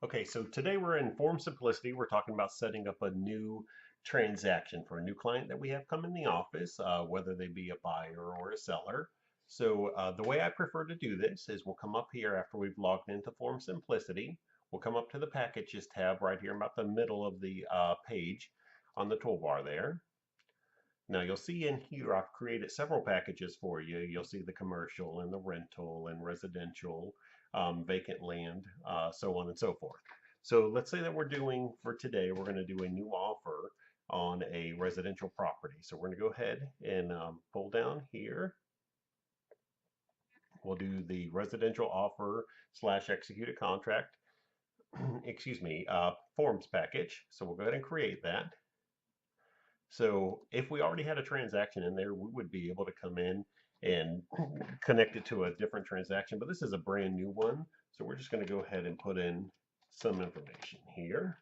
Okay, so today we're in Form Simplicity. We're talking about setting up a new transaction for a new client that we have come in the office, whether they be a buyer or a seller. So the way I prefer to do this is we'll come up here after we've logged into Form Simplicity. We'll come up to the Packages tab right here about the middle of the page on the toolbar there. Now you'll see in here I've created several packages for you. You'll see the commercial and the rental and residential, vacant land, so on and so forth. So let's say that we're doing for today, we're going to do a new offer on a residential property. So we're going to go ahead and pull down here. We'll do the residential offer slash executed contract, excuse me, forms package. So we'll go ahead and create that. So if we already had a transaction in there, we would be able to come in and connect it to a different transaction, but this is a brand new one. So we're just going to go ahead and put in some information here.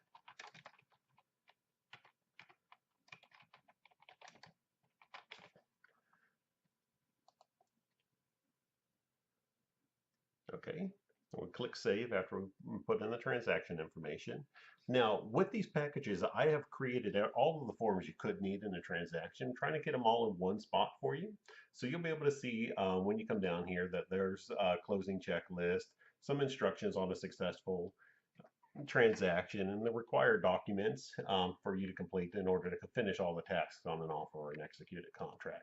Okay, we'll click save after we put in the transaction information. Now, with these packages, I have created all of the forms you could need in a transaction, trying to get them all in one spot for you. So you'll be able to see when you come down here that there's a closing checklist, some instructions on a successful transaction, and the required documents for you to complete in order to finish all the tasks on an offer or an executed contract.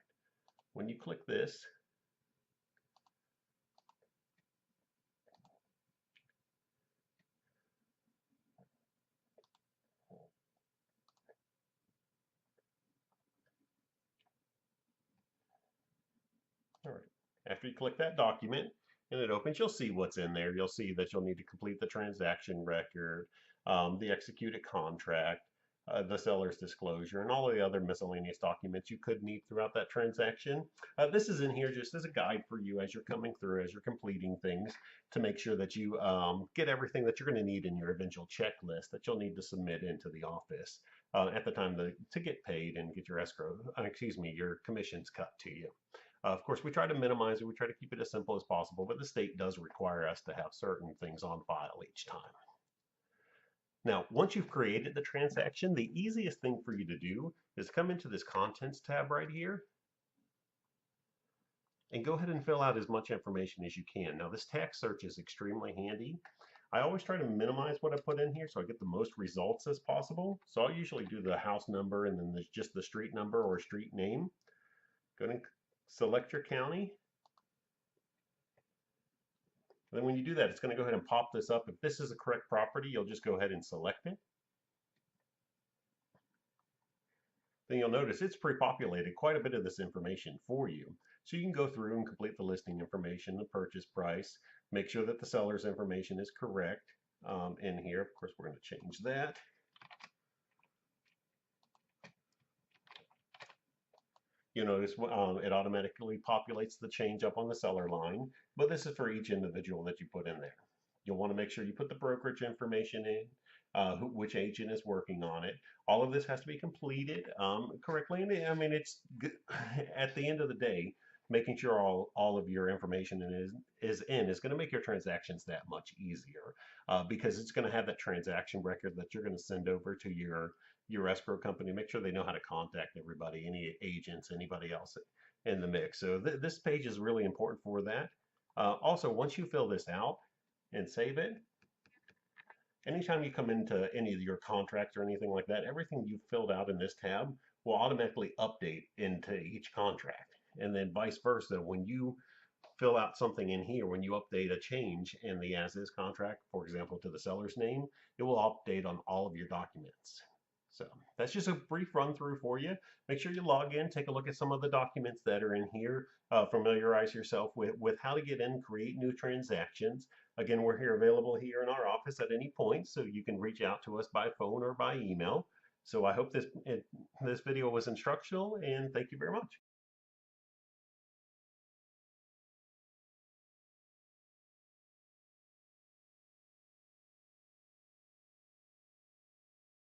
When you click this, all right. After you click that document and it opens, you'll see what's in there. You'll see that you'll need to complete the transaction record, the executed contract, the seller's disclosure, and all of the other miscellaneous documents you could need throughout that transaction. This is in here just as a guide for you as you're coming through, as you're completing things, to make sure that you get everything that you're going to need in your eventual checklist that you'll need to submit into the office at the time to get paid and get your escrow, excuse me, your commissions cut to you. Of course, we try to minimize it. We try to keep it as simple as possible, but the state does require us to have certain things on file each time. Now, once you've created the transaction, the easiest thing for you to do is come into this Contents tab right here and go ahead and fill out as much information as you can. Now, this tax search is extremely handy. I always try to minimize what I put in here so I get the most results as possible. So I'll usually do the house number and then there's just the street number or street name. Go ahead and select your county. Then when you do that, it's going to go ahead and pop this up. If this is the correct property, you'll just go ahead and select it. Then you'll notice it's pre-populated quite a bit of this information for you. So you can go through and complete the listing information, the purchase price, make sure that the seller's information is correct in here. Of course, we're going to change that. You'll notice it automatically populates the change up on the seller line, but this is for each individual that you put in there. You'll want to make sure you put the brokerage information in, which agent is working on it. All of this has to be completed correctly. And I mean, it's good. At the end of the day, making sure all of your information is going to make your transactions that much easier because it's going to have that transaction record that you're going to send over to your escrow company. Make sure they know how to contact everybody, any agents, anybody else in the mix. So this page is really important for that. Also, once you fill this out and save it, anytime you come into any of your contracts or anything like that, everything you've filled out in this tab will automatically update into each contract. And then vice versa, when you fill out something in here, when you update a change in the as-is contract, for example, to the seller's name, it will update on all of your documents. So that's just a brief run through for you. Make sure you log in, take a look at some of the documents that are in here, familiarize yourself with how to get in, create new transactions. Again, we're here available here in our office at any point, so you can reach out to us by phone or by email. So I hope this video was instructional, and thank you very much.